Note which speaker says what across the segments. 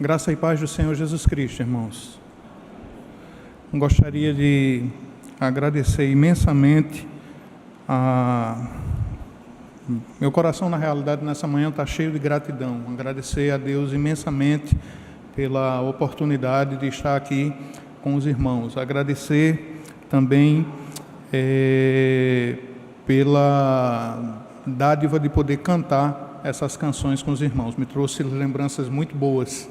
Speaker 1: Graça e paz do Senhor Jesus Cristo, irmãos. Gostaria de agradecer imensamente meu coração, na realidade, nessa manhã está cheio de gratidão. Agradecer a Deus imensamente pela oportunidade de estar aqui com os irmãos. Agradecer também pela dádiva de poder cantar essas canções com os irmãos. Me trouxe lembranças muito boas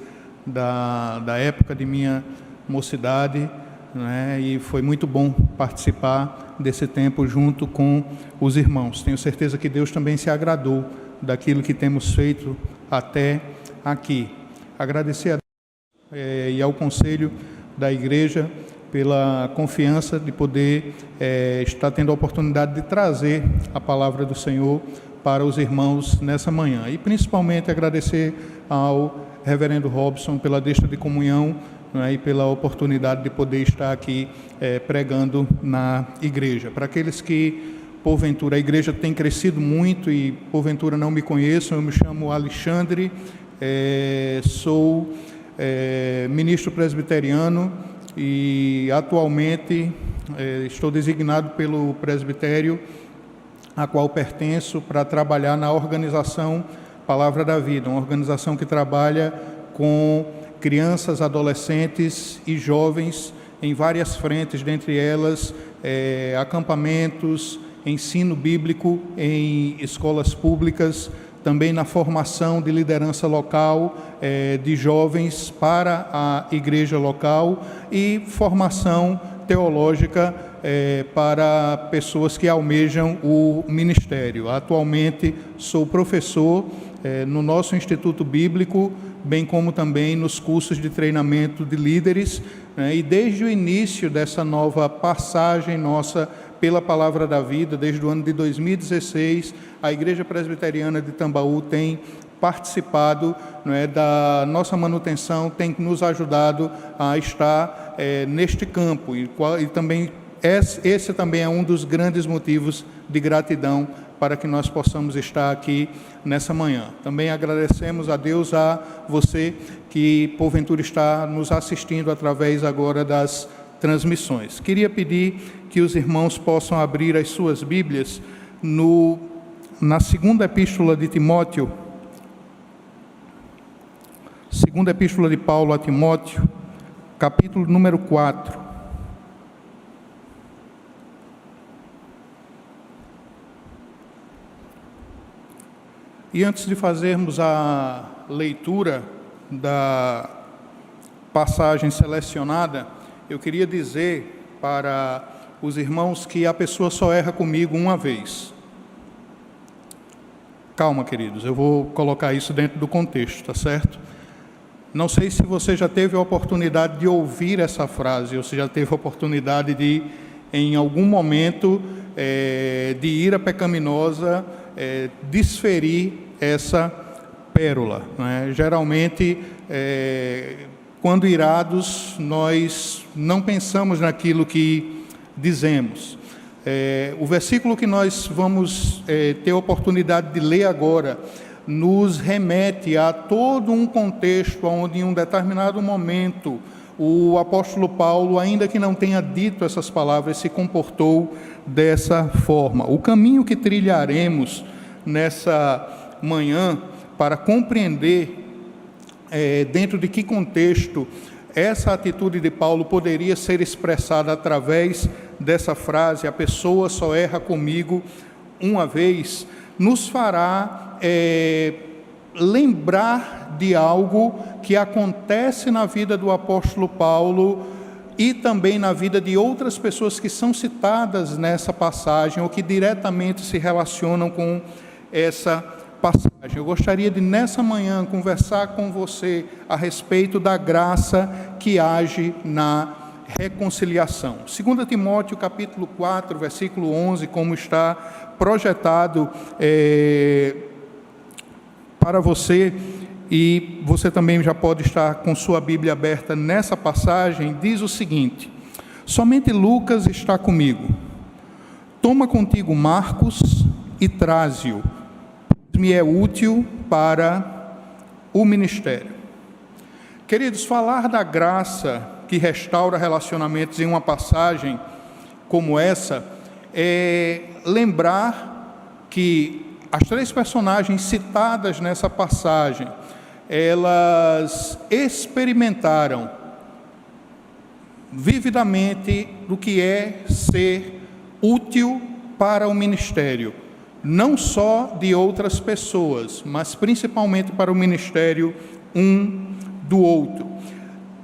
Speaker 1: da época de minha mocidade, né? E foi muito bom participar desse tempo junto com os irmãos. Tenho certeza que Deus também se agradou daquilo que temos feito até aqui. Agradecer a Deus e ao conselho da igreja pela confiança de poder estar tendo a oportunidade de trazer a palavra do Senhor para os irmãos nessa manhã. E principalmente agradecer ao reverendo Robson pela deixa de comunhão, né, e pela oportunidade de poder estar aqui pregando na igreja. Para aqueles que, porventura, a igreja tem crescido muito e, porventura, não me conheçam, eu me chamo Alexandre, sou ministro presbiteriano e, atualmente, estou designado pelo presbitério a qual pertenço para trabalhar na organização Palavra da Vida, uma organização que trabalha com crianças, adolescentes e jovens em várias frentes, dentre elas acampamentos, ensino bíblico em escolas públicas, também na formação de liderança local de jovens para a igreja local e formação teológica para pessoas que almejam o ministério. Atualmente sou professor no nosso Instituto Bíblico, bem como também nos cursos de treinamento de líderes, né? E desde o início dessa nova passagem nossa pela Palavra da Vida, desde o ano de 2016, a Igreja Presbiteriana de Tambaú tem participado, né, da nossa manutenção, tem nos ajudado a estar neste campo, e também esse também é um dos grandes motivos de gratidão para que nós possamos estar aqui nessa manhã. Também agradecemos a Deus, a você que porventura está nos assistindo através agora das transmissões. Queria pedir que os irmãos possam abrir as suas Bíblias na segunda epístola de Timóteo, segunda epístola de Paulo a Timóteo, capítulo número 4. E antes de fazermos a leitura da passagem selecionada, eu queria dizer para os irmãos que a pessoa só erra comigo uma vez. Calma, queridos, eu vou colocar isso dentro do contexto, tá certo? Não sei se você já teve a oportunidade de ouvir essa frase, ou se já teve a oportunidade de, em algum momento, de ira pecaminosa, desferir essa pérola, né? Geralmente, quando irados, nós não pensamos naquilo que dizemos. O versículo que nós vamos ter a oportunidade de ler agora nos remete a todo um contexto onde, em um determinado momento, o apóstolo Paulo, ainda que não tenha dito essas palavras, se comportou dessa forma. O caminho que trilharemos nessa manhã para compreender dentro de que contexto essa atitude de Paulo poderia ser expressada através dessa frase, a pessoa só erra comigo uma vez, nos fará lembrar de algo que acontece na vida do apóstolo Paulo e também na vida de outras pessoas que são citadas nessa passagem ou que diretamente se relacionam com essa passagem. Eu gostaria de, nessa manhã, conversar com você a respeito da graça que age na reconciliação. 2 Timóteo, capítulo 4, versículo 11, como está projetado para você, e você também já pode estar com sua Bíblia aberta nessa passagem, diz o seguinte: somente Lucas está comigo. Toma contigo Marcos e traze-o, pois me é útil para o ministério. Queridos, falar da graça que restaura relacionamentos em uma passagem como essa é lembrar que as 3 personagens citadas nessa passagem, elas experimentaram vividamente do que é ser útil para o ministério, não só de outras pessoas, mas principalmente para o ministério um do outro.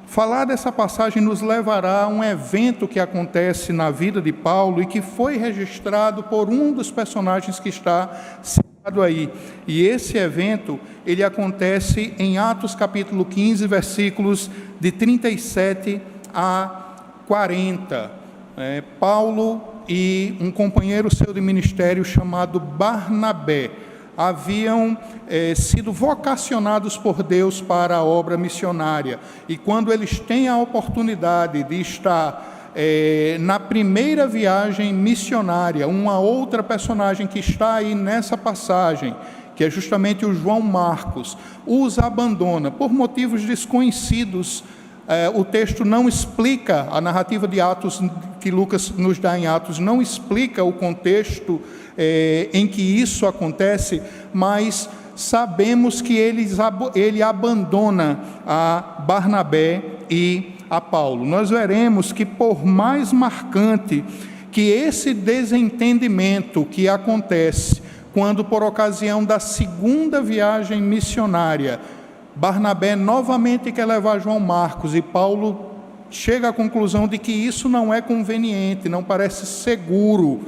Speaker 1: Falar dessa passagem nos levará a um evento que acontece na vida de Paulo e que foi registrado por um dos personagens que está citado aí. E esse evento, ele acontece em Atos capítulo 15, versículos de 37 a 40. Paulo e um companheiro seu de ministério chamado Barnabé haviam sido vocacionados por Deus para a obra missionária. E quando eles têm a oportunidade de estar na primeira viagem missionária, uma outra personagem que está aí nessa passagem, que é justamente o João Marcos, os abandona por motivos desconhecidos. O texto não explica, a narrativa de Atos, que Lucas nos dá em Atos, não explica o contexto em que isso acontece, mas sabemos que ele abandona a Barnabé e a Paulo. Nós veremos que, por mais marcante que esse desentendimento que acontece, quando por ocasião da segunda viagem missionária, Barnabé novamente quer levar João Marcos, e Paulo chega à conclusão de que isso não é conveniente, não parece seguro.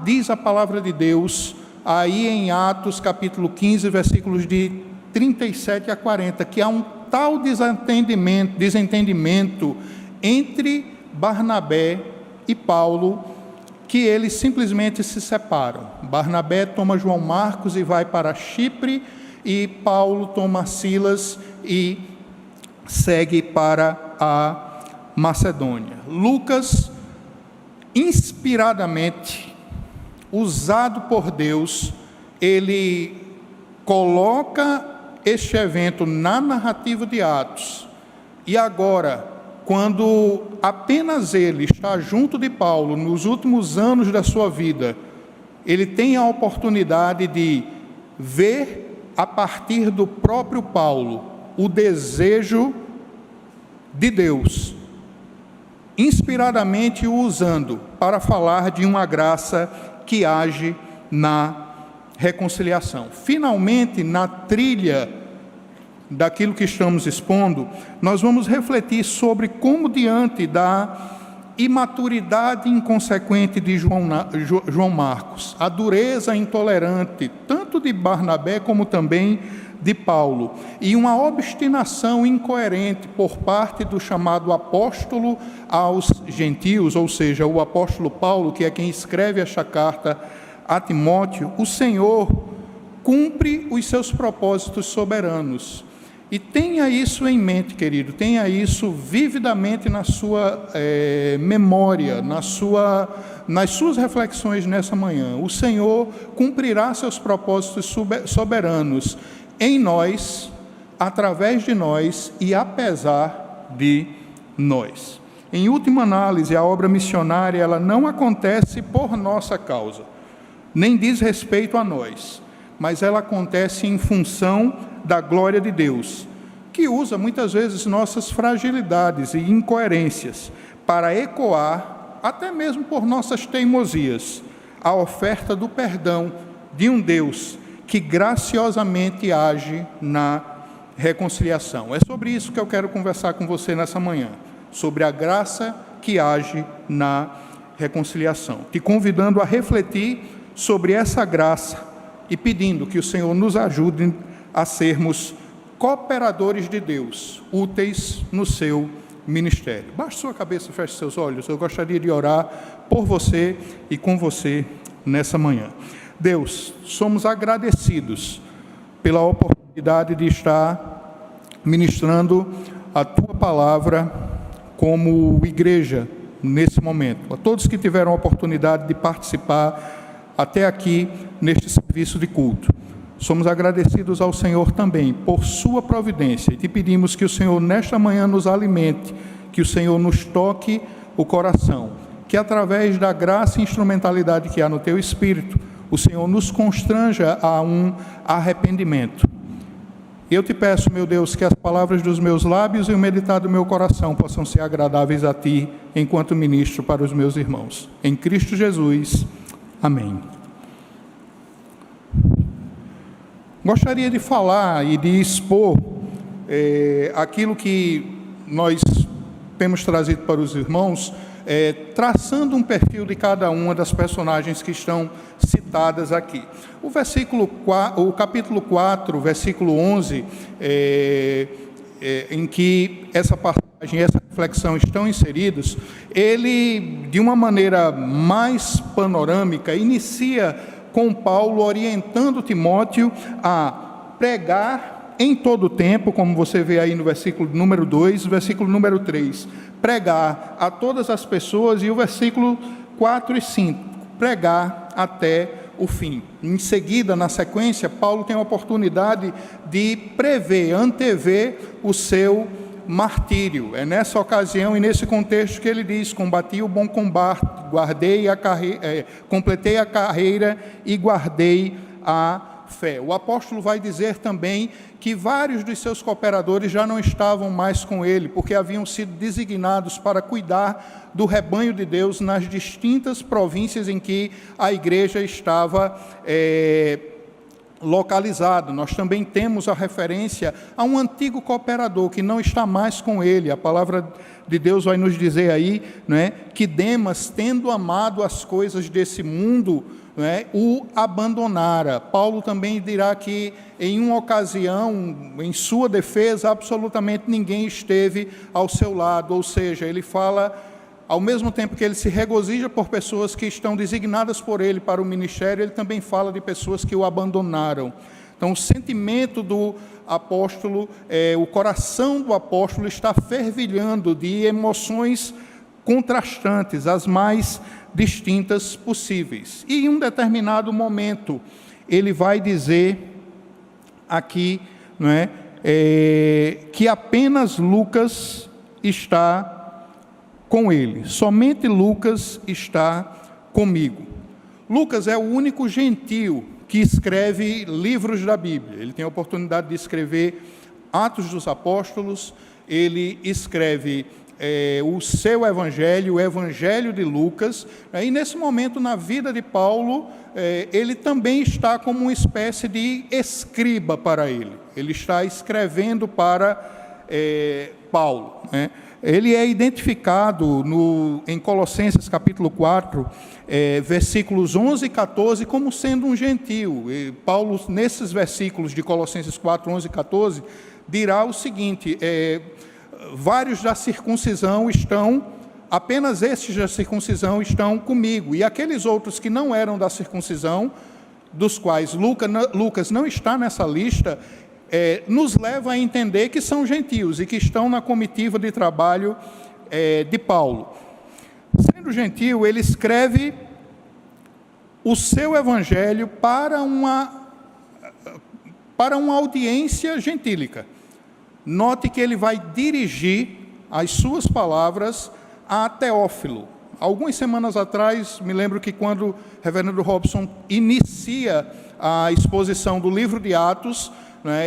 Speaker 1: Diz a palavra de Deus, aí em Atos capítulo 15, versículos de 37 a 40, que há um tal desentendimento entre Barnabé e Paulo, que eles simplesmente se separam. Barnabé toma João Marcos e vai para Chipre, e Paulo toma Silas e segue para a Macedônia. Lucas, inspiradamente, usado por Deus, ele coloca este evento na narrativa de Atos. E agora, quando apenas ele está junto de Paulo nos últimos anos da sua vida, ele tem a oportunidade de ver, a partir do próprio Paulo, o desejo de Deus, inspiradamente o usando para falar de uma graça que age na reconciliação. Finalmente, na trilha daquilo que estamos expondo, nós vamos refletir sobre como, diante da imaturidade inconsequente de João Marcos, a dureza intolerante, tanto de Barnabé como também de Paulo, e uma obstinação incoerente por parte do chamado apóstolo aos gentios, ou seja, o apóstolo Paulo, que é quem escreve esta carta a Timóteo, o Senhor cumpre os seus propósitos soberanos. E tenha isso em mente, querido, tenha isso vividamente na sua memória, nas suas reflexões nessa manhã. O Senhor cumprirá seus propósitos soberanos em nós, através de nós e apesar de nós. Em última análise, a obra missionária ela não acontece por nossa causa, nem diz respeito a nós, mas ela acontece em função da glória de Deus, que usa muitas vezes nossas fragilidades e incoerências para ecoar, até mesmo por nossas teimosias, a oferta do perdão de um Deus que graciosamente age na reconciliação. É sobre isso que eu quero conversar com você nessa manhã, sobre a graça que age na reconciliação, te convidando a refletir sobre essa graça e pedindo que o Senhor nos ajude a sermos cooperadores de Deus, úteis no seu ministério. Baixe sua cabeça, feche seus olhos. Eu gostaria de orar por você e com você nessa manhã. Deus, somos agradecidos pela oportunidade de estar ministrando a Tua palavra como igreja nesse momento. A todos que tiveram a oportunidade de participar até aqui neste serviço de culto. Somos agradecidos ao Senhor também por sua providência e te pedimos que o Senhor nesta manhã nos alimente, que o Senhor nos toque o coração, que através da graça e instrumentalidade que há no teu Espírito, o Senhor nos constranja a um arrependimento. Eu te peço, meu Deus, que as palavras dos meus lábios e o meditar do meu coração possam ser agradáveis a ti, enquanto ministro para os meus irmãos. Em Cristo Jesus. Amém. Gostaria de falar e de expor aquilo que nós temos trazido para os irmãos, traçando um perfil de cada uma das personagens que estão citadas aqui. O capítulo 4, versículo 11, em que essa passagem e essa reflexão estão inseridos, ele, de uma maneira mais panorâmica, inicia com Paulo orientando Timóteo a pregar em todo o tempo, como você vê aí no versículo número 2, versículo número 3, pregar a todas as pessoas, e o versículo 4 e 5, pregar até o fim. Em seguida, na sequência, Paulo tem a oportunidade de prever, antever o seu martírio. É nessa ocasião e nesse contexto que ele diz: combati o bom combate, completei a carreira e guardei a fé. O apóstolo vai dizer também que vários dos seus cooperadores já não estavam mais com ele, porque haviam sido designados para cuidar do rebanho de Deus nas distintas províncias em que a igreja estava localizado. Nós também temos a referência a um antigo cooperador que não está mais com ele. A palavra de Deus vai nos dizer aí, que Demas, tendo amado as coisas desse mundo, o abandonara. Paulo também dirá que em uma ocasião, em sua defesa, absolutamente ninguém esteve ao seu lado, ou seja, ele fala, ao mesmo tempo que ele se regozija por pessoas que estão designadas por ele para o ministério, ele também fala de pessoas que o abandonaram. Então, o sentimento do apóstolo, o coração do apóstolo está fervilhando de emoções contrastantes, as mais distintas possíveis. E em um determinado momento, ele vai dizer aqui, que apenas Lucas está com ele, somente Lucas está comigo. Lucas é o único gentio que escreve livros da Bíblia. Ele tem a oportunidade de escrever Atos dos Apóstolos, ele escreve o seu evangelho, o evangelho de Lucas, e nesse momento na vida de Paulo, ele também está como uma espécie de escriba para ele. Ele está escrevendo para Paulo, Ele é identificado em Colossenses capítulo 4, versículos 11 e 14, como sendo um gentio. E Paulo, nesses versículos de Colossenses 4, 11 e 14, dirá o seguinte: vários da circuncisão apenas estes da circuncisão estão comigo, e aqueles outros que não eram da circuncisão, dos quais Lucas não está nessa lista, nos leva a entender que são gentios e que estão na comitiva de trabalho de Paulo. Sendo gentio, ele escreve o seu evangelho para uma audiência gentílica. Note que ele vai dirigir as suas palavras a Teófilo. Algumas semanas atrás, me lembro que quando o reverendo Robson inicia a exposição do livro de Atos,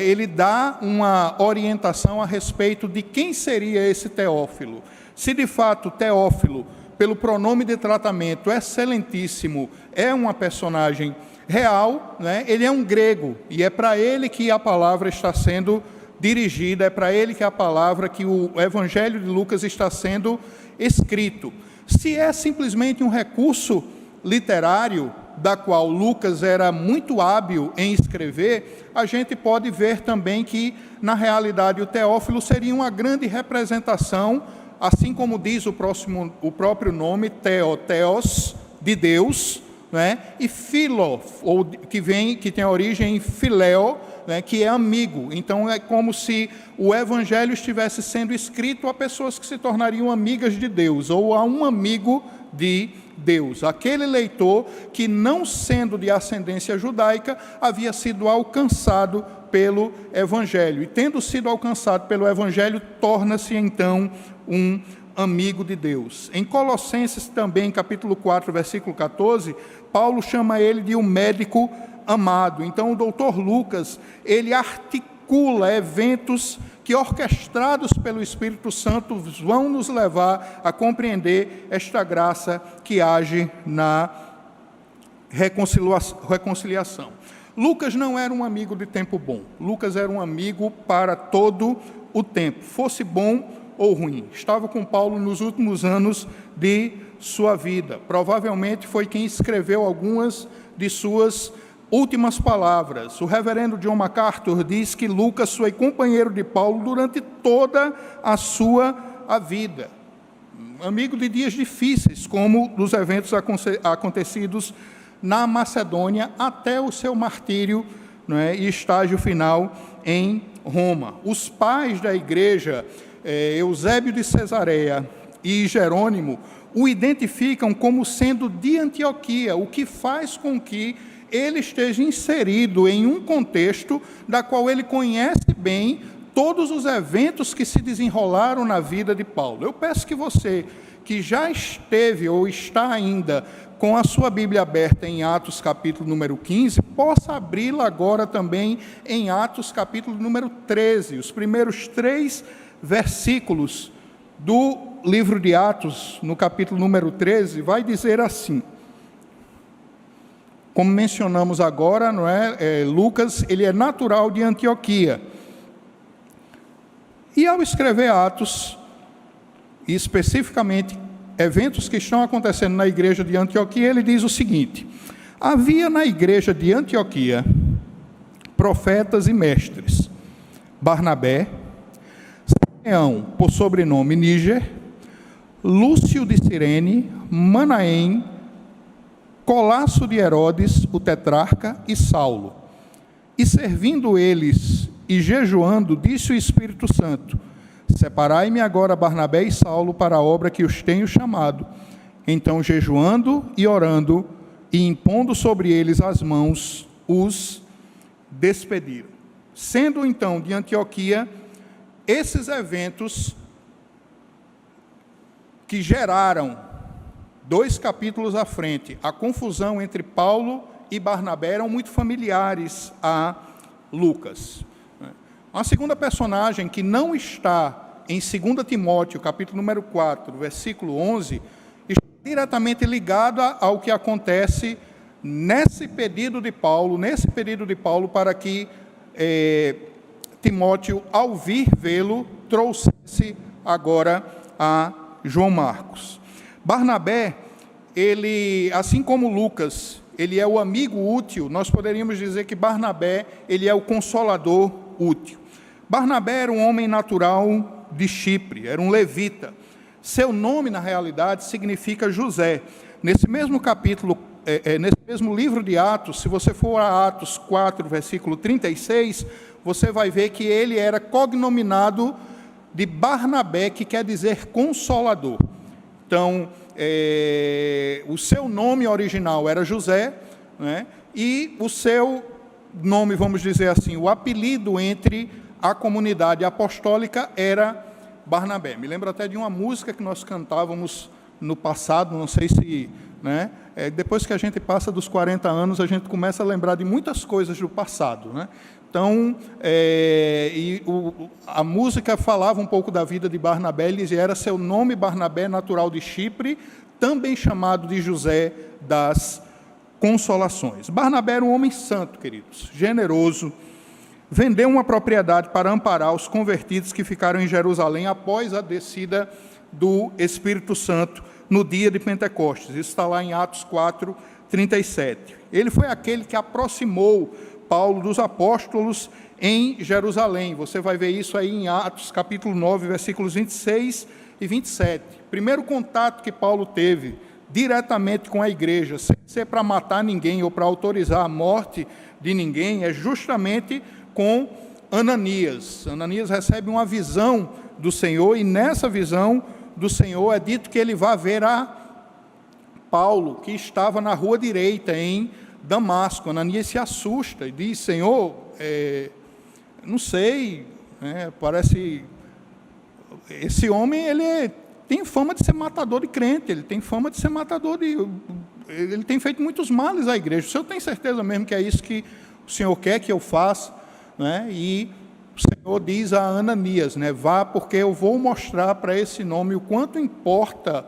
Speaker 1: ele dá uma orientação a respeito de quem seria esse Teófilo. Se de fato Teófilo, pelo pronome de tratamento excelentíssimo, é uma personagem real, ele é um grego, e é para ele que a palavra está sendo dirigida, é para ele que a palavra, que o evangelho de Lucas está sendo escrito. Se é simplesmente um recurso literário, da qual Lucas era muito hábil em escrever, a gente pode ver também que, na realidade, o Teófilo seria uma grande representação, assim como diz o próprio nome, Theos, de Deus, e Philo, que tem a origem em Philéo, né, que é amigo. Então é como se o evangelho estivesse sendo escrito a pessoas que se tornariam amigas de Deus, ou a um amigo de Deus. Aquele leitor que, não sendo de ascendência judaica, havia sido alcançado pelo evangelho. E tendo sido alcançado pelo evangelho, torna-se então um amigo de Deus. Em Colossenses também, capítulo 4, versículo 14, Paulo chama ele de um médico amado. Então o doutor Lucas, ele articula eventos que, orquestrados pelo Espírito Santo, vão nos levar a compreender esta graça que age na reconciliação. Lucas não era um amigo de tempo bom. Lucas era um amigo para todo o tempo, fosse bom ou ruim. Estava com Paulo nos últimos anos de sua vida. Provavelmente foi quem escreveu algumas de suas últimas palavras. O reverendo John MacArthur diz que Lucas foi companheiro de Paulo durante toda a sua vida. Amigo de dias difíceis, como dos eventos acontecidos na Macedônia, até o seu martírio, não é, e estágio final em Roma. Os pais da igreja, Eusébio de Cesareia e Jerônimo, o identificam como sendo de Antioquia, o que faz com que ele esteja inserido em um contexto da qual ele conhece bem todos os eventos que se desenrolaram na vida de Paulo. Eu peço que você, que já esteve ou está ainda com a sua Bíblia aberta em Atos capítulo número 15, possa abri-la agora também em Atos capítulo número 13, os primeiros 3 versículos do livro de Atos, no capítulo número 13, vai dizer assim. Como mencionamos agora, não é? Lucas, ele é natural de Antioquia. E ao escrever Atos, e especificamente eventos que estão acontecendo na igreja de Antioquia, ele diz o seguinte: havia na igreja de Antioquia profetas e mestres, Barnabé, Simeão, por sobrenome Níger, Lúcio de Cirene, Manaém, Colasso de Herodes, o tetrarca, e Saulo. E servindo eles e jejuando, disse o Espírito Santo: separai-me agora Barnabé e Saulo para a obra que os tenho chamado. Então, jejuando e orando, e impondo sobre eles as mãos, os despediram. Sendo então de Antioquia esses eventos que geraram, 2 capítulos à frente, a confusão entre Paulo e Barnabé, eram muito familiares a Lucas. Uma segunda personagem que não está em 2 Timóteo, capítulo número 4, versículo 11, está diretamente ligada ao que acontece nesse pedido de Paulo para que Timóteo, ao vir vê-lo, trouxesse agora a João Marcos. Barnabé, ele, assim como Lucas, ele é o amigo útil. Nós poderíamos dizer que Barnabé, ele é o consolador útil. Barnabé era um homem natural de Chipre, era um levita. Seu nome, na realidade, significa José. Nesse mesmo capítulo, nesse mesmo livro de Atos, se você for a Atos 4, versículo 36, você vai ver que ele era cognominado de Barnabé, que quer dizer consolador. Então, o seu nome original era José, né? E o seu nome, vamos dizer assim, o apelido entre a comunidade apostólica era Barnabé. Me lembro até de uma música que nós cantávamos no passado, não sei se, né? Depois que a gente passa dos 40 anos, a gente começa a lembrar de muitas coisas do passado, né? Então, a música falava um pouco da vida de Barnabé, ele dizia, era seu nome Barnabé, natural de Chipre, também chamado de José das Consolações. Barnabé era um homem santo, queridos, generoso, vendeu uma propriedade para amparar os convertidos que ficaram em Jerusalém após a descida do Espírito Santo no dia de Pentecostes. Isso está lá em Atos 4, 37. Ele foi aquele que aproximou Paulo dos apóstolos em Jerusalém. Você vai ver isso aí em Atos capítulo 9, versículos 26 e 27. Primeiro contato que Paulo teve diretamente com a igreja, sem ser para matar ninguém ou para autorizar a morte de ninguém, é justamente com Ananias. Ananias recebe uma visão do Senhor, e nessa visão do Senhor é dito que ele vai ver a Paulo, que estava na rua direita, em Damasco. Ananias se assusta e diz: Senhor, não sei, parece... Esse homem, tem fama de ser matador de crente, ele tem fama de ser matador de... Ele tem feito muitos males à igreja. O senhor tem certeza mesmo que é isso que o Senhor quer que eu faça? E o Senhor diz a Ananias, vá, porque eu vou mostrar para esse nome o quanto importa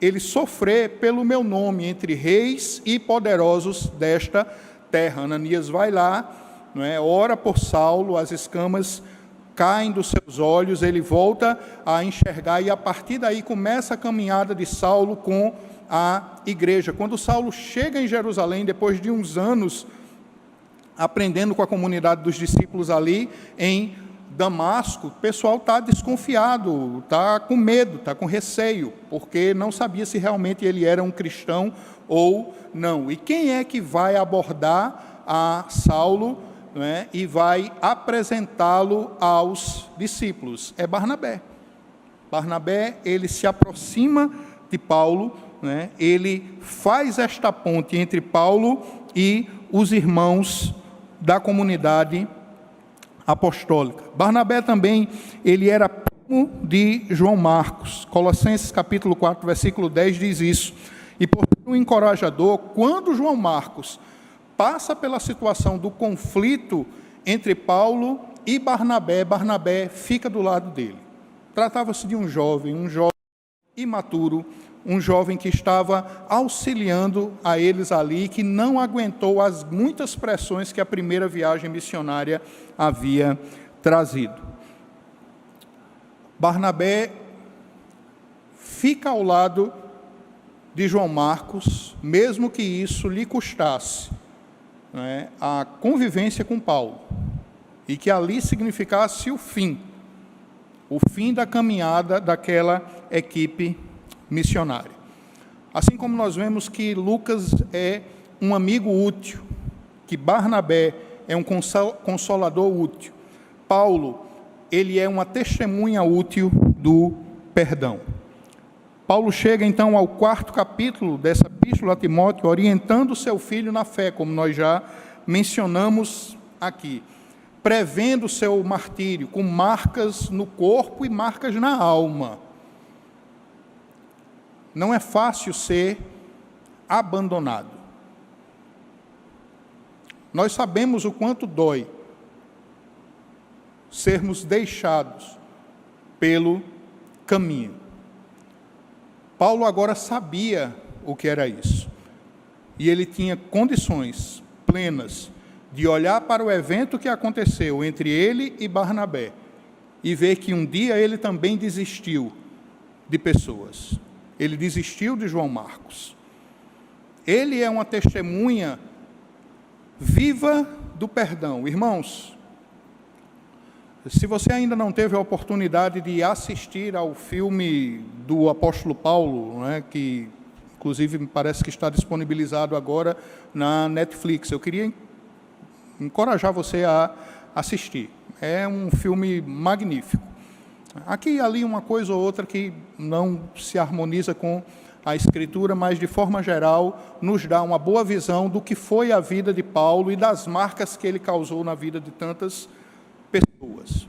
Speaker 1: ele sofrer pelo meu nome entre reis e poderosos desta terra. Ananias vai lá, ora por Saulo, as escamas caem dos seus olhos, ele volta a enxergar, e a partir daí começa a caminhada de Saulo com a igreja. Quando Saulo chega em Jerusalém, depois de uns anos aprendendo com a comunidade dos discípulos ali em Damasco, o pessoal está desconfiado, está com medo, está com receio, porque não sabia se realmente ele era um cristão ou não. E quem é que vai abordar a Saulo, e vai apresentá-lo aos discípulos? É Barnabé. Barnabé, ele se aproxima de Paulo, ele faz esta ponte entre Paulo e os irmãos da comunidade apostólica. Barnabé também, ele era primo de João Marcos. Colossenses capítulo 4, versículo 10 diz isso. E por ser um encorajador, quando João Marcos passa pela situação do conflito entre Paulo e Barnabé, Barnabé fica do lado dele. Tratava-se de um jovem imaturo, um jovem que estava auxiliando a eles ali, que não aguentou as muitas pressões que a primeira viagem missionária havia trazido. Barnabé fica ao lado de João Marcos, mesmo que isso lhe custasse a convivência com Paulo, e que ali significasse o fim da caminhada daquela equipe missionária. Assim como nós vemos que Lucas é um amigo útil, que Barnabé é um consolador útil, Paulo, ele é uma testemunha útil do perdão. Paulo chega então ao 4º capítulo dessa epístola a Timóteo, orientando seu filho na fé, como nós já mencionamos aqui, prevendo o seu martírio, com marcas no corpo e marcas na alma. Não é fácil ser abandonado. Nós sabemos o quanto dói sermos deixados pelo caminho. Paulo agora sabia o que era isso. E ele tinha condições plenas de olhar para o evento que aconteceu entre ele e Barnabé e ver que um dia ele também desistiu de pessoas. Ele desistiu de João Marcos. Ele é uma testemunha viva do perdão. Irmãos, se você ainda não teve a oportunidade de assistir ao filme do apóstolo Paulo, que inclusive me parece que está disponibilizado agora na Netflix, eu queria encorajar você a assistir. É um filme magnífico. Aqui e ali uma coisa ou outra que não se harmoniza com a Escritura, mas de forma geral nos dá uma boa visão do que foi a vida de Paulo e das marcas que ele causou na vida de tantas pessoas.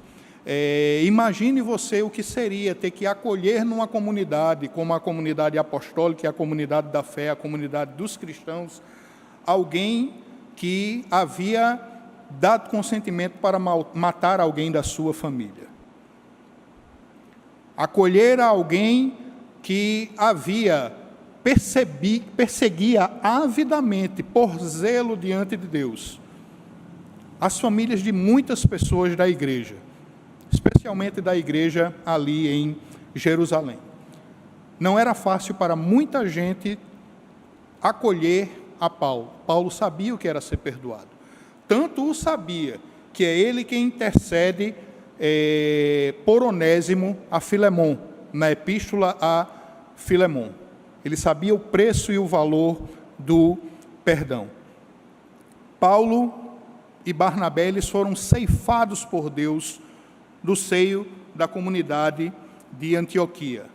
Speaker 1: Imagine você o que seria ter que acolher numa comunidade, como a comunidade apostólica, a comunidade da fé, a comunidade dos cristãos, alguém que havia dado consentimento para matar alguém da sua família. Acolher alguém que perseguia avidamente, por zelo diante de Deus, as famílias de muitas pessoas da igreja, especialmente da igreja ali em Jerusalém. Não era fácil para muita gente acolher a Paulo. Paulo sabia o que era ser perdoado. Tanto o sabia, que é ele quem intercede por Onésimo a Filemon, na epístola a Filemon. Ele sabia o preço e o valor do perdão. Paulo e Barnabé, eles foram ceifados por Deus do seio da comunidade de Antioquia.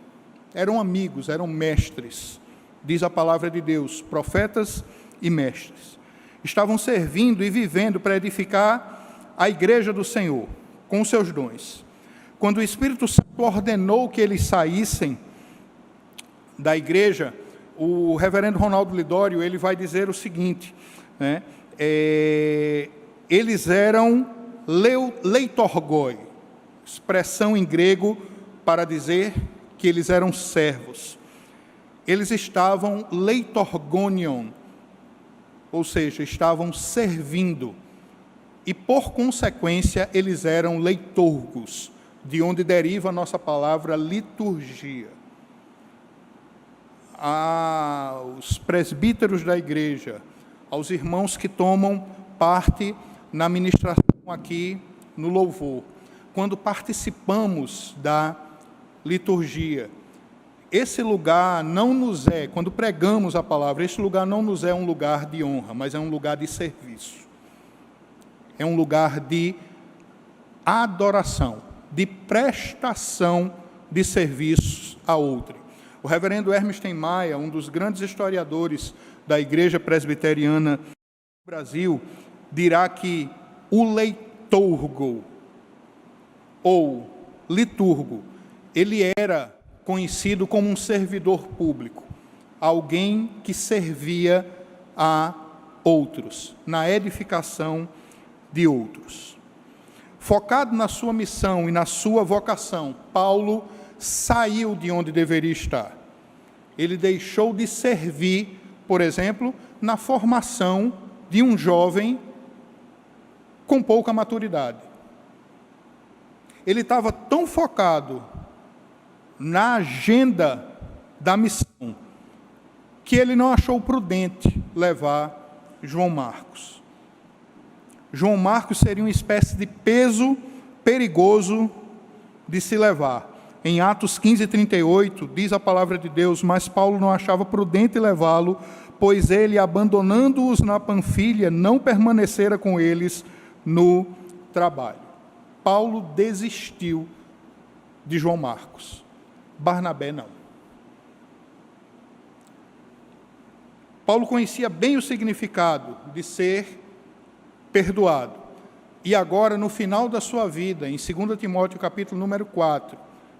Speaker 1: Eram amigos, eram mestres, diz a palavra de Deus, profetas e mestres. Estavam servindo e vivendo para edificar a igreja do Senhor, com seus dons. Quando o Espírito Santo ordenou que eles saíssem da igreja, o reverendo Ronaldo Lidório, ele vai dizer o seguinte, né? Eles eram leitorgoi, expressão em grego para dizer que eles eram servos. Eles estavam leitorgonion, ou seja, estavam servindo, e por consequência eles eram leiturgos, de onde deriva a nossa palavra liturgia. Aos presbíteros da igreja, aos irmãos que tomam parte na ministração aqui no louvor, quando participamos da liturgia, esse lugar não nos é, quando pregamos a palavra, esse lugar não nos é um lugar de honra, mas é um lugar de serviço. É um lugar de adoração, de prestação de serviços a outrem. O reverendo Hermes Maia, um dos grandes historiadores da Igreja Presbiteriana do Brasil, dirá que o leiturgo, ou liturgo, ele era conhecido como um servidor público, alguém que servia a outros, na edificação de outros. Focado na sua missão e na sua vocação, Paulo saiu de onde deveria estar. Ele deixou de servir, por exemplo, na formação de um jovem com pouca maturidade. Ele estava tão focado na agenda da missão que ele não achou prudente levar João Marcos. João Marcos seria uma espécie de peso perigoso de se levar. Em Atos 15:38, diz a palavra de Deus, mas Paulo não achava prudente levá-lo, pois ele, abandonando-os na Panfilha, não permanecera com eles no trabalho. Paulo desistiu de João Marcos. Barnabé não. Paulo conhecia bem o significado de ser perdoado. E agora, no final da sua vida, em 2 Timóteo, capítulo número 4,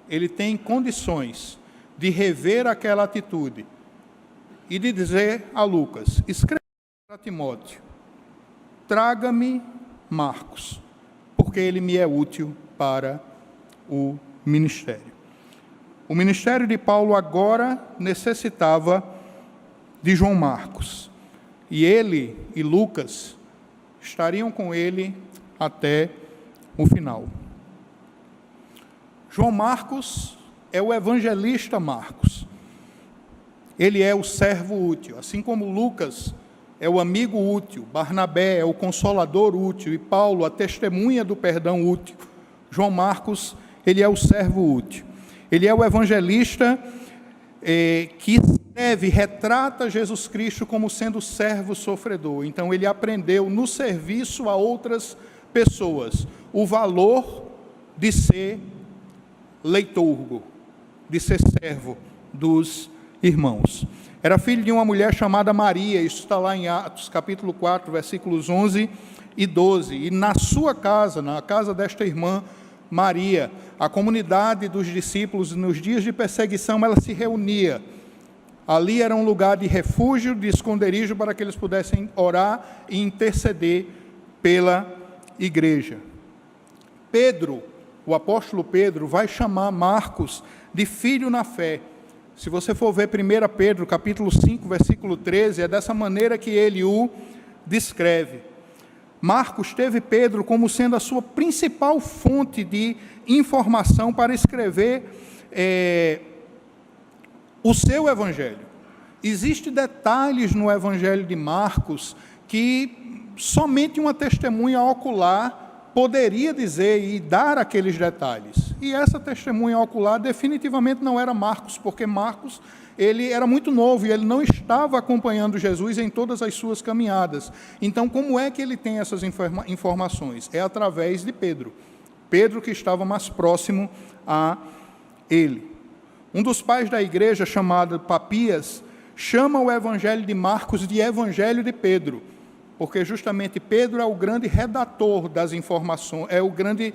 Speaker 1: ele tem condições de rever aquela atitude e de dizer a Lucas, escreva para Timóteo, traga-me Marcos, porque ele me é útil para o ministério. O ministério de Paulo agora necessitava de João Marcos, e ele e Lucas estariam com ele até o final. João Marcos é o evangelista Marcos. Ele é o servo útil, assim como Lucas é o amigo útil, Barnabé é o consolador útil e Paulo a testemunha do perdão útil. João Marcos, ele é o servo útil. Ele é o evangelista que escreve, retrata Jesus Cristo como sendo servo sofredor. Então, ele aprendeu no serviço a outras pessoas o valor de ser leiturgo, de ser servo dos irmãos. Era filho de uma mulher chamada Maria, isso está lá em Atos, capítulo 4, versículos 11 e 12. E na sua casa, na casa desta irmã Maria, a comunidade dos discípulos, nos dias de perseguição, ela se reunia. Ali era um lugar de refúgio, de esconderijo, para que eles pudessem orar e interceder pela igreja. Pedro, o apóstolo Pedro, vai chamar Marcos de filho na fé. Se você for ver 1 Pedro, capítulo 5, versículo 13, é dessa maneira que ele o descreve. Marcos teve Pedro como sendo a sua principal fonte de informação para escrever o seu evangelho. Existem detalhes no evangelho de Marcos que somente uma testemunha ocular poderia dizer e dar aqueles detalhes. E essa testemunha ocular definitivamente não era Marcos, porque Marcos, ele era muito novo e ele não estava acompanhando Jesus em todas as suas caminhadas. Então, como é que ele tem essas informações? É através de Pedro. Pedro que estava mais próximo a ele. Um dos pais da igreja, chamado Papias, chama o evangelho de Marcos de evangelho de Pedro, porque justamente Pedro é o grande redator das informações, é o grande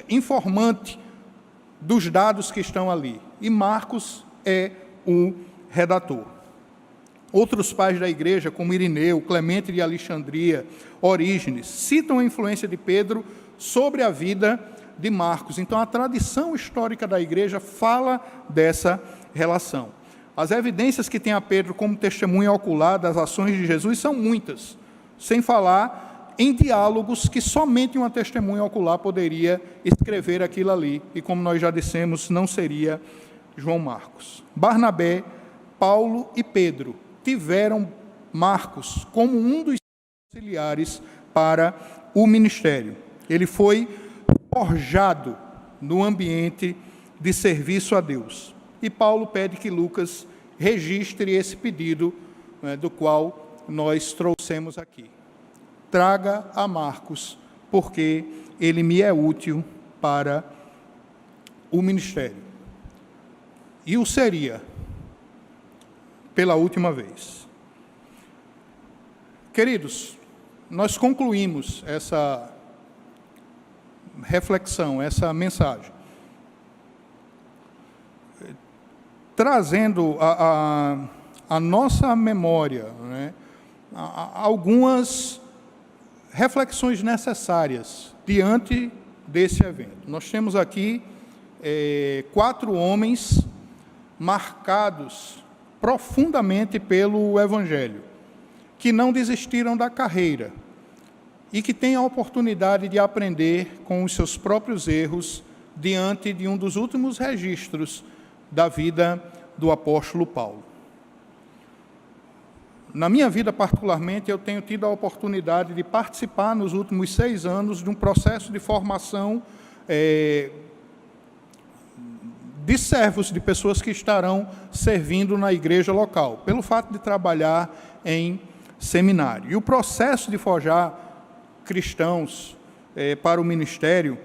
Speaker 1: informante dos dados que estão ali. E Marcos é o redator. Outros pais da igreja, como Irineu, Clemente de Alexandria, Orígenes, citam a influência de Pedro sobre a vida de Marcos. Então, a tradição histórica da igreja fala dessa relação. As evidências que tem a Pedro como testemunha ocular das ações de Jesus são muitas, sem falar em diálogos que somente uma testemunha ocular poderia escrever aquilo ali, e como nós já dissemos, não seria João Marcos. Barnabé, Paulo e Pedro tiveram Marcos como um dos auxiliares para o ministério. Ele foi forjado no ambiente de serviço a Deus. E Paulo pede que Lucas registre esse pedido, do qual nós trouxemos aqui. Traga a Marcos, porque ele me é útil para o ministério. E o seria pela última vez. Queridos, nós concluímos essa reflexão, essa mensagem, trazendo a nossa memória, né, algumas reflexões necessárias diante desse evento. Nós temos aqui 4 homens marcados profundamente pelo Evangelho, que não desistiram da carreira e que têm a oportunidade de aprender com os seus próprios erros diante de um dos últimos registros da vida do apóstolo Paulo. Na minha vida, particularmente, eu tenho tido a oportunidade de participar nos últimos 6 anos de um processo de formação de servos, de pessoas que estarão servindo na igreja local, pelo fato de trabalhar em seminário. E o processo de forjar cristãos para o ministério,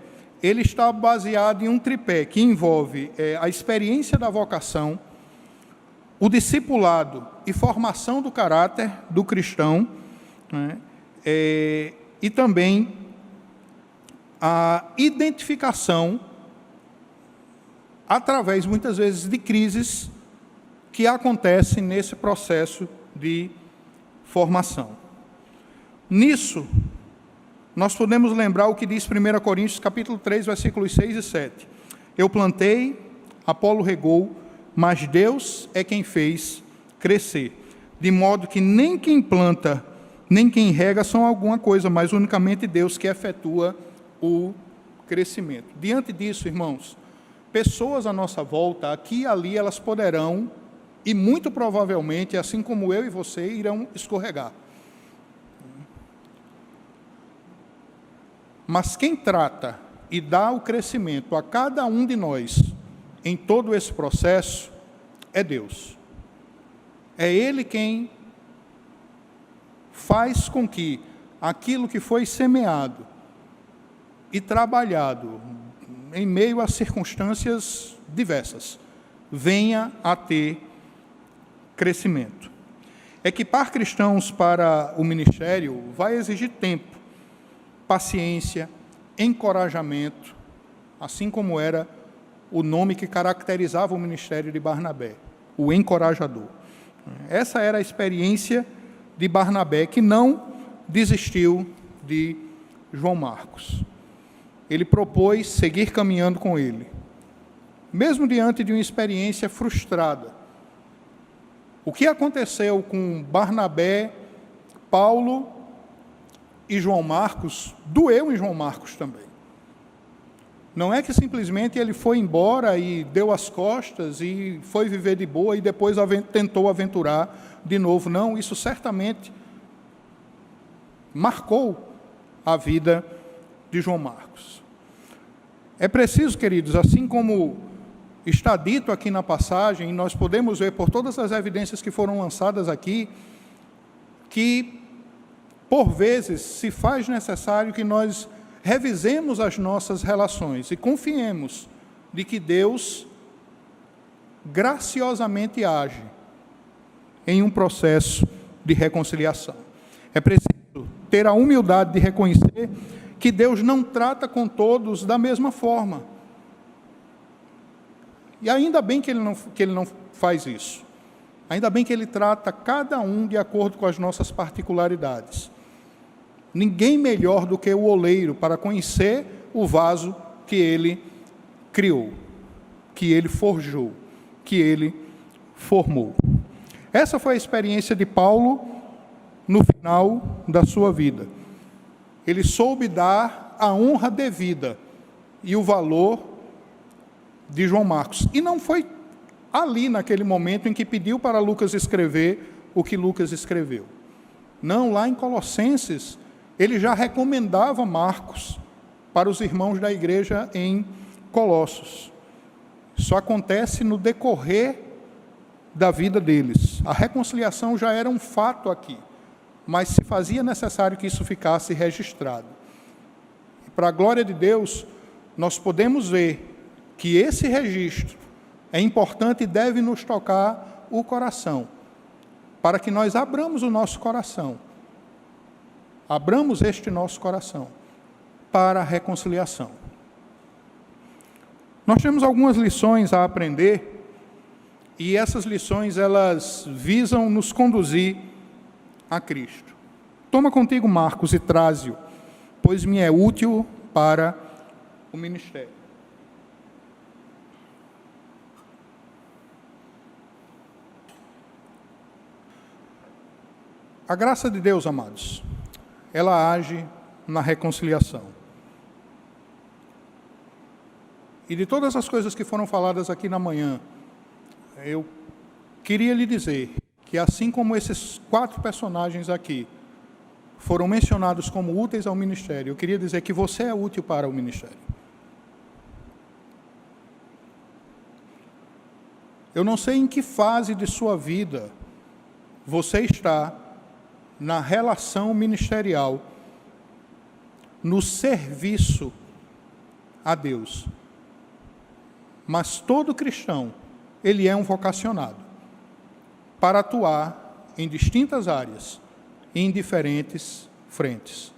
Speaker 1: ele está baseado em um tripé que envolve a experiência da vocação, o discipulado e formação do caráter do cristão, né, e também a identificação, através, muitas vezes, de crises que acontecem nesse processo de formação. Nisso, nós podemos lembrar o que diz 1 Coríntios, capítulo 3, versículos 6 e 7. Eu plantei, Apolo regou, mas Deus é quem fez crescer. De modo que nem quem planta, nem quem rega são alguma coisa, mas unicamente Deus que efetua o crescimento. Diante disso, irmãos, pessoas à nossa volta, aqui e ali, elas poderão, e muito provavelmente, assim como eu e você, irão escorregar. Mas quem trata e dá o crescimento a cada um de nós, em todo esse processo, é Deus. É Ele quem faz com que aquilo que foi semeado e trabalhado em meio a circunstâncias diversas, venha a ter crescimento. Equipar cristãos para o ministério vai exigir tempo, paciência, encorajamento, assim como era o nome que caracterizava o ministério de Barnabé, o encorajador. Essa era a experiência de Barnabé, que não desistiu de João Marcos. Ele propôs seguir caminhando com ele, mesmo diante de uma experiência frustrada. O que aconteceu com Barnabé, Paulo e João Marcos, doeu em João Marcos também. Não é que simplesmente ele foi embora e deu as costas e foi viver de boa e depois tentou aventurar de novo. Não, isso certamente marcou a vida de João Marcos. É preciso, queridos, assim como está dito aqui na passagem, e nós podemos ver por todas as evidências que foram lançadas aqui, que, por vezes, se faz necessário que nós revisemos as nossas relações e confiemos de que Deus graciosamente age em um processo de reconciliação. É preciso ter a humildade de reconhecer que Deus não trata com todos da mesma forma. E ainda bem que Ele não faz isso. Ainda bem que Ele trata cada um de acordo com as nossas particularidades. Ninguém melhor do que o oleiro para conhecer o vaso que Ele criou, que Ele forjou, que Ele formou. Essa foi a experiência de Paulo no final da sua vida. Ele soube dar a honra devida e o valor de João Marcos. E não foi ali, naquele momento, em que pediu para Lucas escrever o que Lucas escreveu. Não, lá em Colossenses, ele já recomendava Marcos para os irmãos da igreja em Colossos. Isso acontece no decorrer da vida deles. A reconciliação já era um fato aqui, mas se fazia necessário que isso ficasse registrado. E para a glória de Deus, nós podemos ver que esse registro é importante e deve nos tocar o coração, para que nós abramos o nosso coração, abramos este nosso coração para a reconciliação. Nós temos algumas lições a aprender, e essas lições, elas visam nos conduzir a Cristo. Toma contigo Marcos e traze-o, pois me é útil para o ministério. A graça de Deus, amados, ela age na reconciliação. E de todas as coisas que foram faladas aqui na manhã, eu queria lhe dizer que, assim como esses 4 personagens aqui foram mencionados como úteis ao ministério, eu queria dizer que você é útil para o ministério. Eu não sei em que fase de sua vida você está na relação ministerial, no serviço a Deus. Mas todo cristão, ele é um vocacionado para atuar em distintas áreas, em diferentes frentes.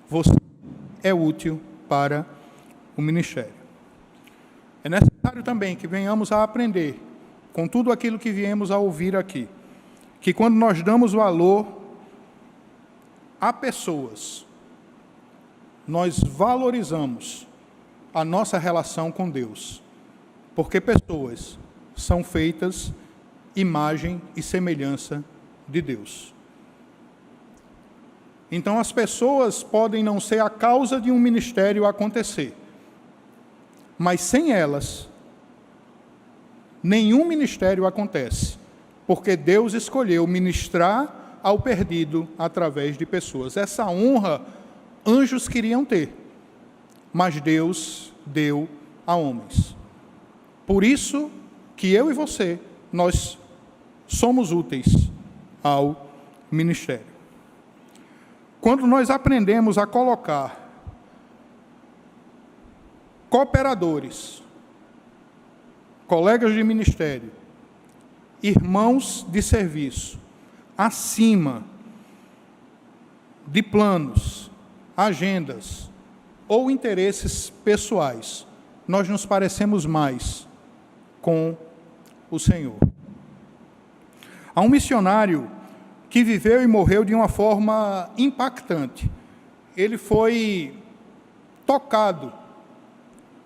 Speaker 1: Você é útil para o ministério. É necessário também que venhamos a aprender, com tudo aquilo que viemos a ouvir aqui, que quando nós damos valor a pessoas, nós valorizamos a nossa relação com Deus, porque pessoas são feitas imagem e semelhança de Deus. Então, as pessoas podem não ser a causa de um ministério acontecer, mas sem elas, nenhum ministério acontece, porque Deus escolheu ministrar ao perdido através de pessoas. Essa honra, anjos queriam ter, mas Deus deu a homens. Por isso que eu e você, nós somos úteis ao ministério. Quando nós aprendemos a colocar cooperadores, colegas de ministério, irmãos de serviço, acima de planos, agendas ou interesses pessoais, nós nos parecemos mais com o Senhor. Há um missionário que viveu e morreu de uma forma impactante. Ele foi tocado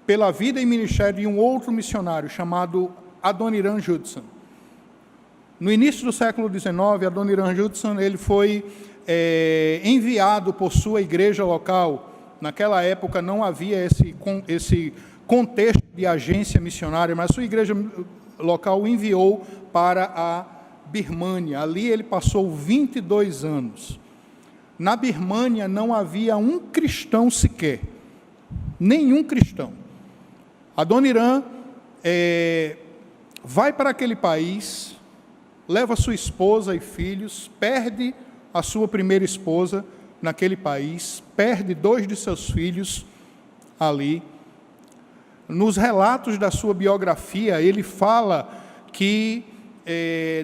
Speaker 1: pela vida e ministério de um outro missionário chamado Adoniram Judson. No início do século XIX, Adoniram Judson, ele foi enviado por sua igreja local. Naquela época não havia esse contexto de agência missionária, mas sua igreja local o enviou para a Birmânia. Ali ele passou 22 anos. Na Birmânia não havia um cristão sequer, nenhum cristão. Adoniran vai para aquele país, leva sua esposa e filhos, perde a sua primeira esposa naquele país, perde 2 de seus filhos ali. Nos relatos da sua biografia, ele fala que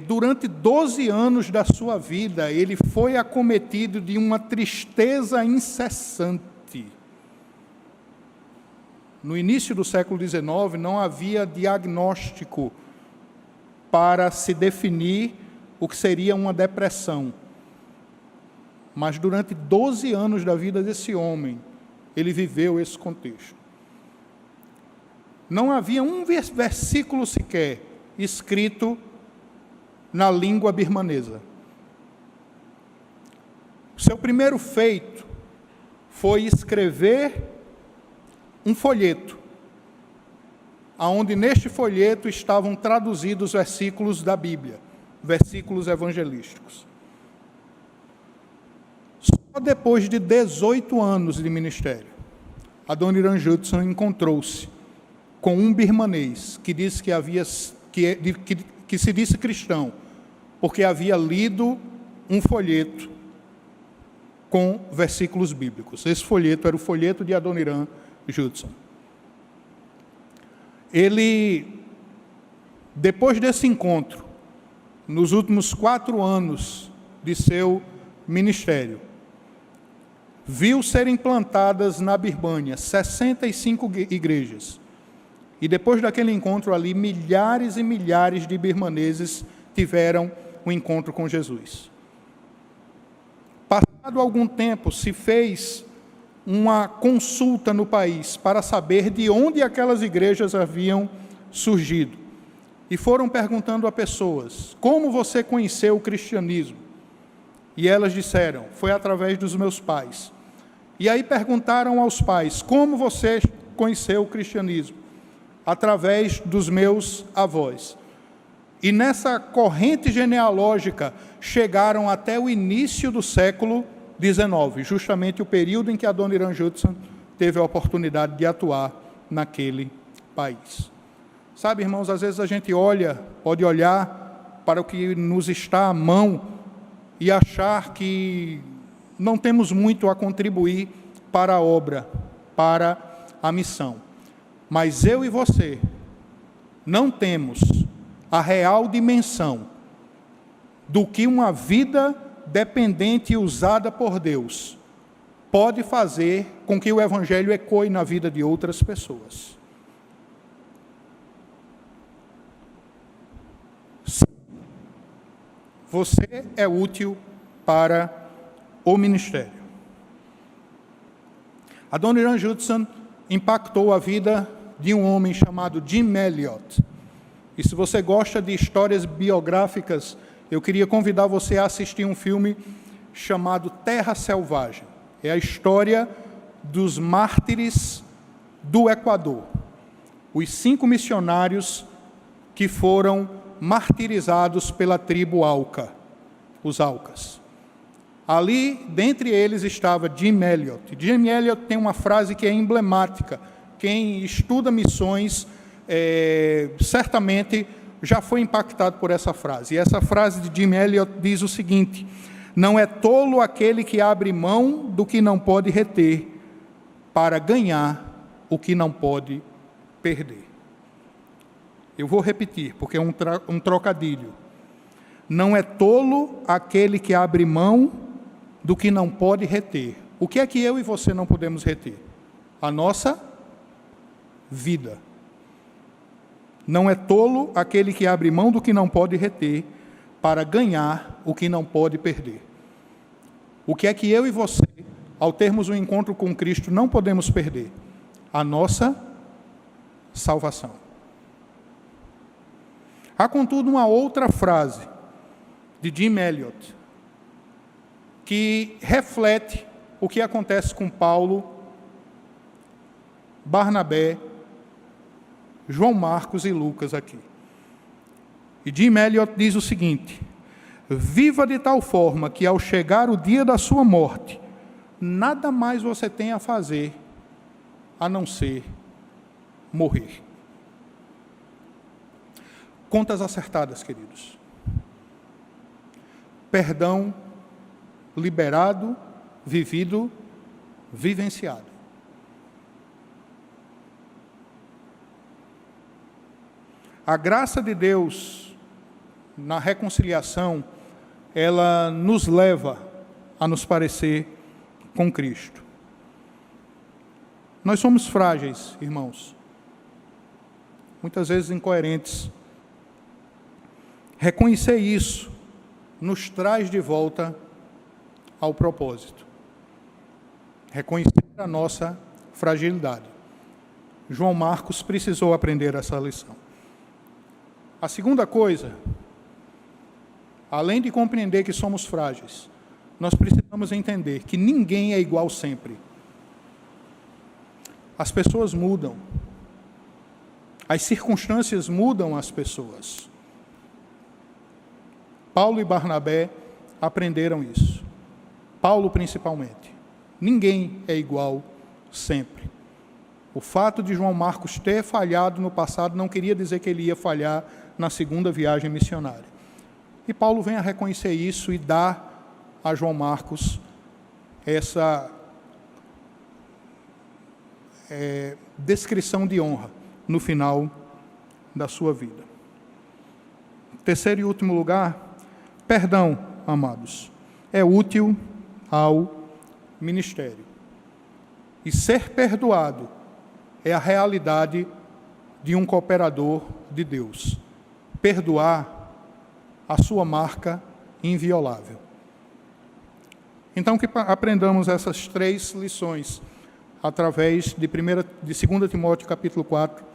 Speaker 1: durante 12 anos da sua vida, ele foi acometido de uma tristeza incessante. No início do século XIX, não havia diagnóstico para se definir o que seria uma depressão. Mas durante 12 anos da vida desse homem, ele viveu esse contexto. Não havia um versículo sequer escrito na língua birmanesa. Seu primeiro feito foi escrever um folheto, aonde neste folheto estavam traduzidos versículos da Bíblia, versículos evangelísticos. Só depois de 18 anos de ministério, Adoniran Judson encontrou-se com um birmanês que disse que se disse cristão, porque havia lido um folheto com versículos bíblicos. Esse folheto era o folheto de Adoniran Judson. Ele, depois desse encontro, nos últimos 4 anos de seu ministério, viu serem plantadas na Birmânia 65 igrejas. E depois daquele encontro ali, milhares e milhares de birmaneses tiveram um encontro com Jesus. Passado algum tempo, se fez uma consulta no país para saber de onde aquelas igrejas haviam surgido. E foram perguntando a pessoas: como você conheceu o cristianismo? E elas disseram: foi através dos meus pais. E aí perguntaram aos pais: como você conheceu o cristianismo? Através dos meus avós. E nessa corrente genealógica chegaram até o início do século XIX, justamente o período em que Adoniran Judson teve a oportunidade de atuar naquele país. Sabe, irmãos, às vezes a gente pode olhar para o que nos está à mão e achar que não temos muito a contribuir para a obra, para a missão. Mas eu e você não temos a real dimensão do que uma vida dependente e usada por Deus pode fazer com que o Evangelho ecoe na vida de outras pessoas. Sim, você é útil para o ministério. Adoniran Judson impactou a vida de um homem chamado Jim Elliot. E se você gosta de histórias biográficas, eu queria convidar você a assistir um filme chamado Terra Selvagem. É a história dos mártires do Equador. Os 5 missionários que foram martirizados pela tribo Auca, os Aucas. Ali, dentre eles, estava Jim Elliot. Jim Elliot tem uma frase que é emblemática. Quem estuda missões, certamente já foi impactado por essa frase. E essa frase de Jim Elliot diz o seguinte: não é tolo aquele que abre mão do que não pode reter, para ganhar o que não pode perder. Eu vou repetir, porque é um trocadilho. Não é tolo aquele que abre mão do que não pode reter. O que é que eu e você não podemos reter? A nossa vida. Não é tolo aquele que abre mão do que não pode reter, para ganhar o que não pode perder. O que é que eu e você, ao termos um encontro com Cristo, não podemos perder? A nossa salvação. Há, contudo, uma outra frase de Jim Elliot que reflete o que acontece com Paulo, Barnabé, João Marcos e Lucas aqui. E Jim Elliot diz o seguinte: Viva de tal forma que, ao chegar o dia da sua morte, nada mais você tem a fazer a não ser morrer. Contas acertadas, queridos. Perdão liberado, vivido, vivenciado. A graça de Deus na reconciliação, ela nos leva a nos parecer com Cristo. Nós somos frágeis, irmãos, muitas vezes incoerentes. Reconhecer isso nos traz de volta ao propósito. Reconhecer a nossa fragilidade. João Marcos precisou aprender essa lição. A segunda coisa, além de compreender que somos frágeis, nós precisamos entender que ninguém é igual sempre. As pessoas mudam. As circunstâncias mudam as pessoas. Paulo e Barnabé aprenderam isso. Paulo, principalmente. Ninguém é igual sempre. O fato de João Marcos ter falhado no passado não queria dizer que ele ia falhar na segunda viagem missionária. E Paulo vem a reconhecer isso e dá a João Marcos essa descrição de honra no final da sua vida. Terceiro e último lugar, perdão, amados, é útil ao ministério. E ser perdoado é a realidade de um cooperador de Deus. Perdoar a sua marca inviolável. Então, que aprendamos essas três lições através de 2 Timóteo capítulo 4,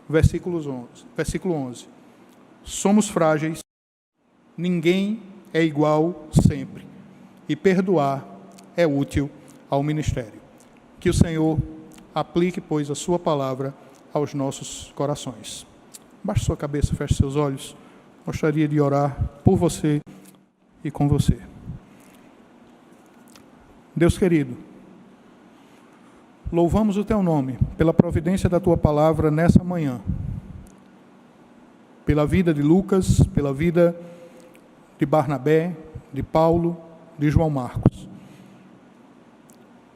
Speaker 1: versículo 11. Somos frágeis, ninguém é igual sempre, e perdoar é útil ao ministério. Que o Senhor aplique, pois, a sua palavra aos nossos corações. Baixe sua cabeça, feche seus olhos. Gostaria de orar por você e com você. Deus querido, louvamos o Teu nome pela providência da Tua palavra nessa manhã, pela vida de Lucas, pela vida de Barnabé, de Paulo, de João Marcos.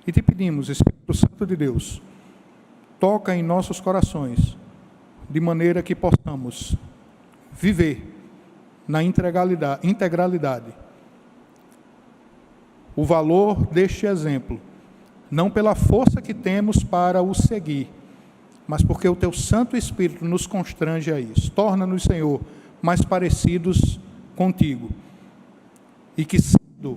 Speaker 1: E te pedimos, Espírito Santo de Deus, toca em nossos corações, de maneira que possamos viver na integralidade o valor deste exemplo, não pela força que temos para o seguir, mas porque o Teu Santo Espírito nos constrange a isso. Torna-nos, Senhor, mais parecidos contigo, e que, sendo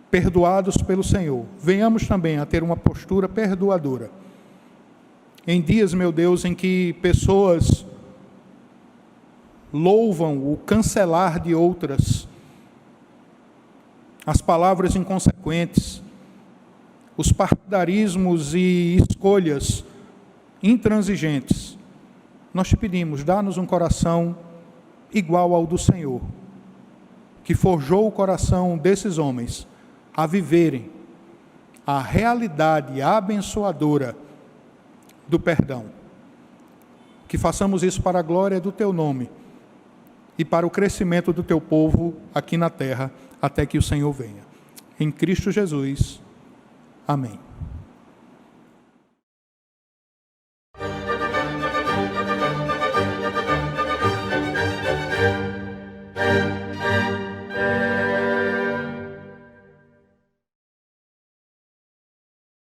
Speaker 1: perdoados pelo Senhor, venhamos também a ter uma postura perdoadora. Em dias, meu Deus, em que pessoas louvam o cancelar de outras, as palavras inconsequentes, os partidarismos e escolhas intransigentes, nós te pedimos, dá-nos um coração igual ao do Senhor, que forjou o coração desses homens a viverem a realidade abençoadora do perdão. Que façamos isso para a glória do Teu nome e para o crescimento do Teu povo aqui na terra, até que o Senhor venha. Em Cristo Jesus. Amém.